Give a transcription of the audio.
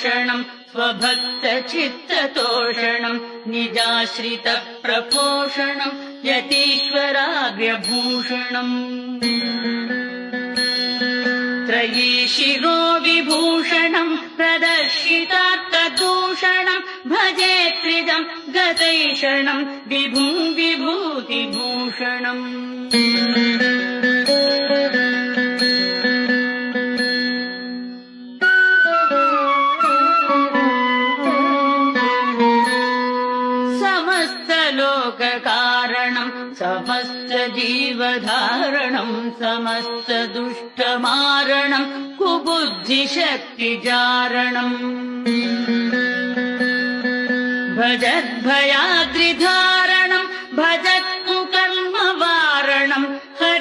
भूषणम् स्वभक्तचित्ततोषणम् निजाश्रितप्रपोषणम् यतीश्वराग्र्यभूषणम् त्रयीशिरो विभूषणम् प्रदर्शितार्थदूषणम् भजे त्रिदम् गतैषणम् विभुम् विभूतिभूषणम् समस्तलोककारणम् समस्तजीवधारणम् समस्तदुष्टमारणम् कुबुद्धिशक्तिजारणम् भजद्भयाद्रिधारणम्